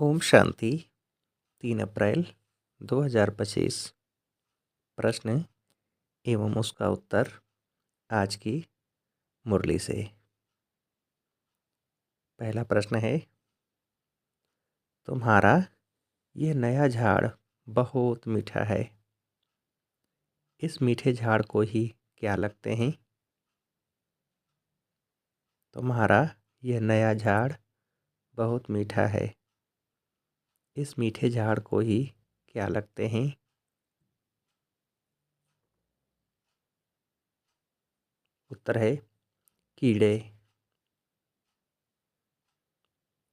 ओम शांति। 3 अप्रैल 2025। प्रश्न एवं उसका उत्तर आज की मुरली से। पहला प्रश्न है, तुम्हारा ये नया झाड़ बहुत मीठा है। इस मीठे झाड़ को ही क्या लगते हैं? तुम्हारा यह नया झाड़ बहुत मीठा है। इस मीठे झाड़ को ही क्या लगते हैं? उत्तर है कीड़े।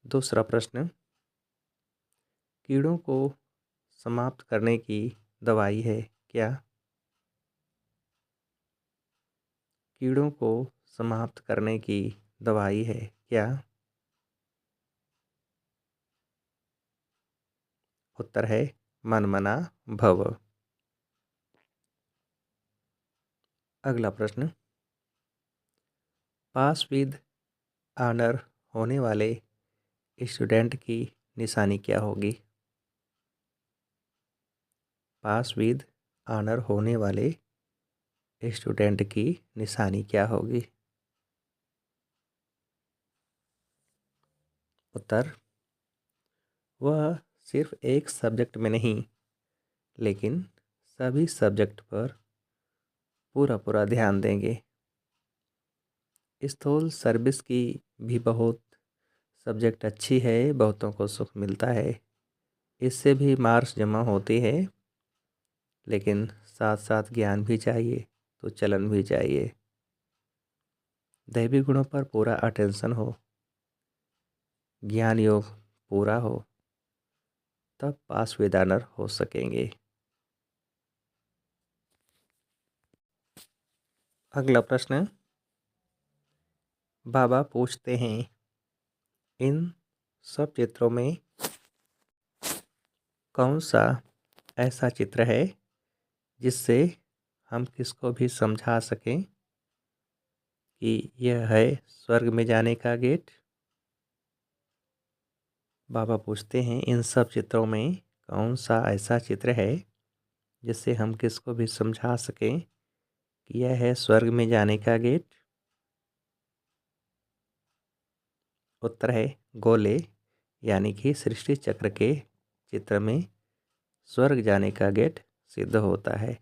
दूसरा प्रश्न, कीड़ों को समाप्त करने की दवाई है क्या? कीड़ों को समाप्त करने की दवाई है क्या? उत्तर है मनमना भव। अगला प्रश्न, पास विद ऑनर होने वाले स्टूडेंट की निशानी क्या होगी? पास विद ऑनर होने वाले स्टूडेंट की निशानी क्या होगी? उत्तर, वह सिर्फ एक सब्जेक्ट में नहीं लेकिन सभी सब्जेक्ट पर पूरा ध्यान देंगे। स्थूल सर्विस की भी बहुत सब्जेक्ट अच्छी है, बहुतों को सुख मिलता है, इससे भी मार्क्स जमा होते हैं, लेकिन साथ साथ ज्ञान भी चाहिए तो चलन भी चाहिए। दैवी गुणों पर पूरा अटेंशन हो, ज्ञान योग पूरा हो, तब पास विदानर हो सकेंगे। अगला प्रश्न, बाबा पूछते हैं, इन सब चित्रों में कौन सा ऐसा चित्र है जिससे हम किसको भी समझा सकें कि यह है स्वर्ग में जाने का गेट? बाबा पूछते हैं, इन सब चित्रों में कौन सा ऐसा चित्र है जिससे हम किसको भी समझा सकें कि यह है स्वर्ग में जाने का गेट? उत्तर है गोले, यानी कि सृष्टि चक्र के चित्र में स्वर्ग जाने का गेट सिद्ध होता है।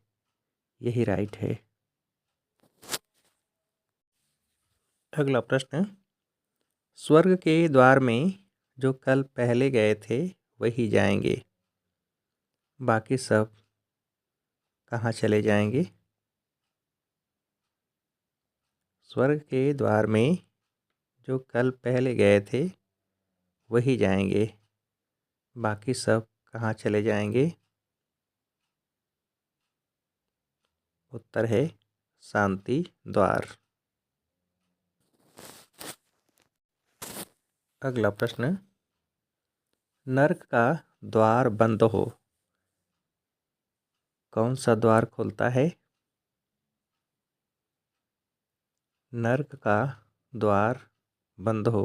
यही राइट है। अगला प्रश्न, स्वर्ग के द्वार में जो कल पहले गए थे वही जाएंगे, बाकी सब कहाँ चले जाएंगे? स्वर्ग के द्वार में जो कल पहले गए थे वही जाएंगे, बाकी सब कहाँ चले जाएंगे? उत्तर है शांति द्वार। अगला प्रश्न, नर्क का द्वार बंद हो, कौन सा द्वार खुलता है? नर्क का द्वार बंद हो,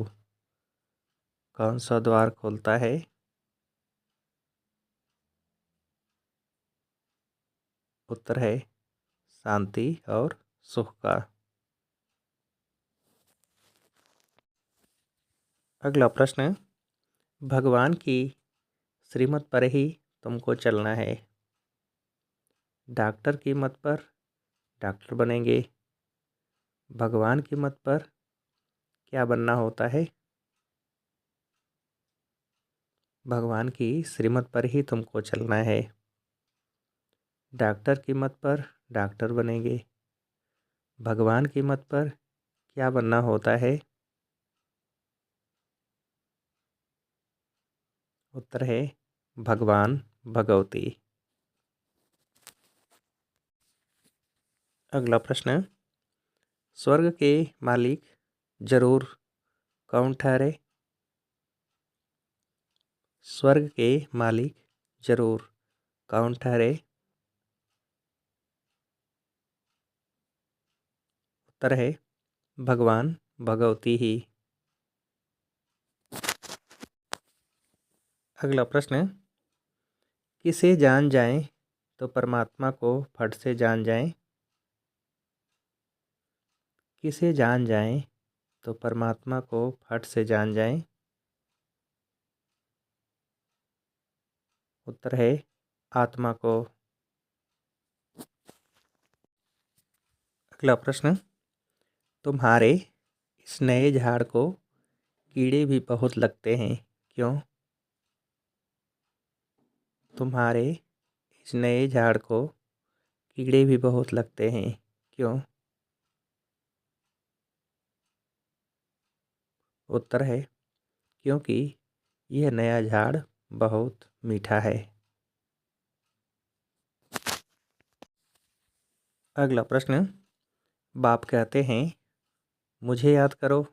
कौन सा द्वार खुलता है? उत्तर है शांति और सुख का। अगला प्रश्न, भगवान की श्रीमत पर ही तुमको चलना है। डॉक्टर की मत पर डॉक्टर बनेंगे, भगवान की मत पर क्या बनना होता है? भगवान की श्रीमत पर ही तुमको चलना है। डॉक्टर की मत पर डॉक्टर बनेंगे, भगवान की मत पर क्या बनना होता है? उत्तर है भगवान भगवती। अगला प्रश्न, स्वर्ग के मालिक जरूर कौन ठहरे? स्वर्ग के मालिक जरूर कौन ठहरे? उत्तर है भगवान भगवती ही। अगला प्रश्न, किसे जान जाएं तो परमात्मा को फट से जान जाएं? किसे जान जाएं तो परमात्मा को फट से जान जाएं? उत्तर है आत्मा को। अगला प्रश्न, तुम्हारे इस नए झाड़ को कीड़े भी बहुत लगते हैं, क्यों? तुम्हारे इस नए झाड़ को कीड़े भी बहुत लगते हैं, क्यों? उत्तर है क्योंकि यह नया झाड़ बहुत मीठा है। अगला प्रश्न, बाप कहते हैं मुझे याद करो,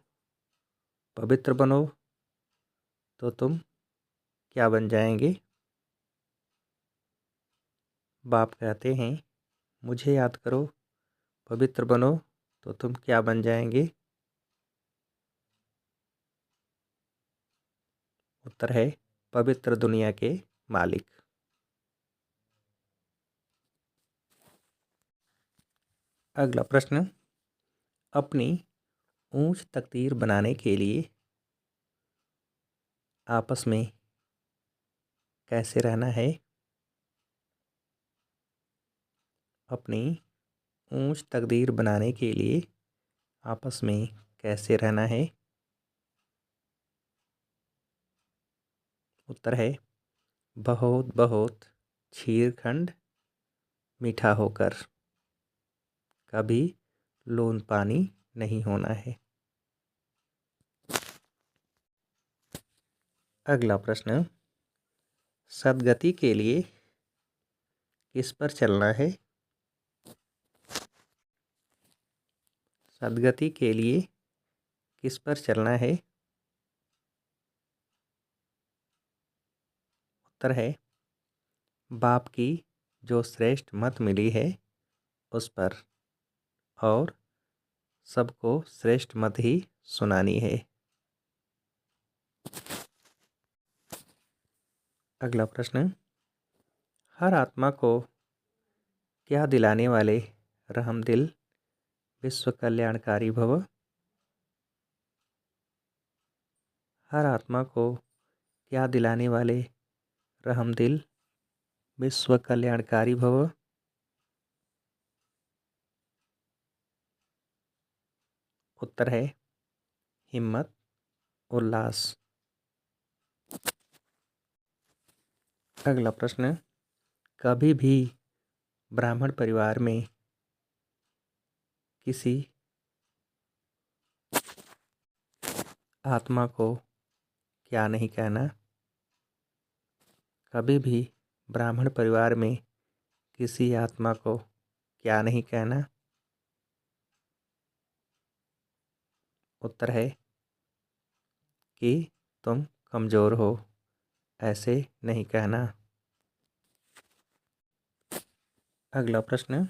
पवित्र बनो, तो तुम क्या बन जाएंगे? बाप कहते हैं मुझे याद करो, पवित्र बनो, तो तुम क्या बन जाएंगे? उत्तर है पवित्र दुनिया के मालिक। अगला प्रश्न, अपनी ऊंच तकदीर बनाने के लिए आपस में कैसे रहना है? अपनी ऊंच तकदीर बनाने के लिए आपस में कैसे रहना है? उत्तर है बहुत बहुत छीरखंड मीठा होकर, कभी लोन पानी नहीं होना है। अगला प्रश्न, सद्गति के लिए किस पर चलना है? सद्गति के लिए किस पर चलना है? उत्तर है बाप की जो श्रेष्ठ मत मिली है उस पर, और सबको श्रेष्ठ मत ही सुनानी है। अगला प्रश्न, हर आत्मा को क्या दिलाने वाले रहमदिल विश्व कल्याणकारी भव? हर आत्मा को क्या दिलाने वाले रहमदिल विश्व कल्याणकारी भव? उत्तर है हिम्मत, उल्लास। अगला प्रश्न, कभी भी ब्राह्मण परिवार में किसी आत्मा को क्या नहीं कहना? कभी भी ब्राह्मण परिवार में किसी आत्मा को क्या नहीं कहना? उत्तर है कि तुम कमज़ोर हो, ऐसे नहीं कहना। अगला प्रश्न,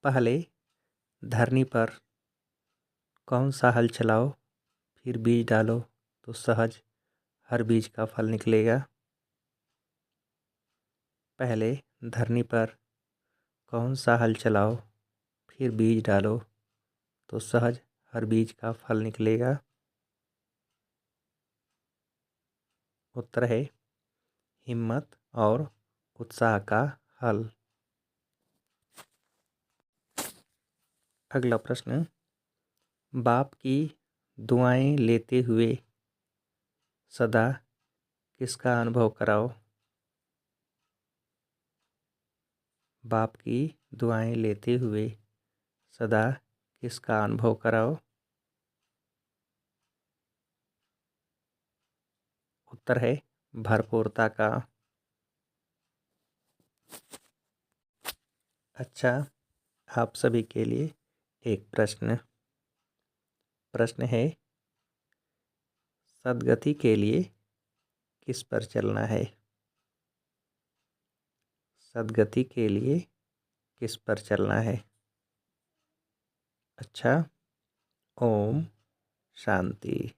पहले धरनी पर कौन सा हल चलाओ, फिर बीज डालो तो सहज हर बीज का फल निकलेगा? पहले धरनी पर कौन सा हल चलाओ, फिर बीज डालो तो सहज हर बीज का फल निकलेगा? उत्तर है हिम्मत और उत्साह का हल। अगला प्रश्न, बाप की दुआएं लेते हुए सदा किसका अनुभव कराओ? बाप की दुआएं लेते हुए सदा किसका अनुभव कराओ? उत्तर है भरपूरता का। अच्छा, आप सभी के लिए एक प्रश्न है, सद्गति के लिए किस पर चलना है? सद्गति के लिए किस पर चलना है? अच्छा, ओम शांति।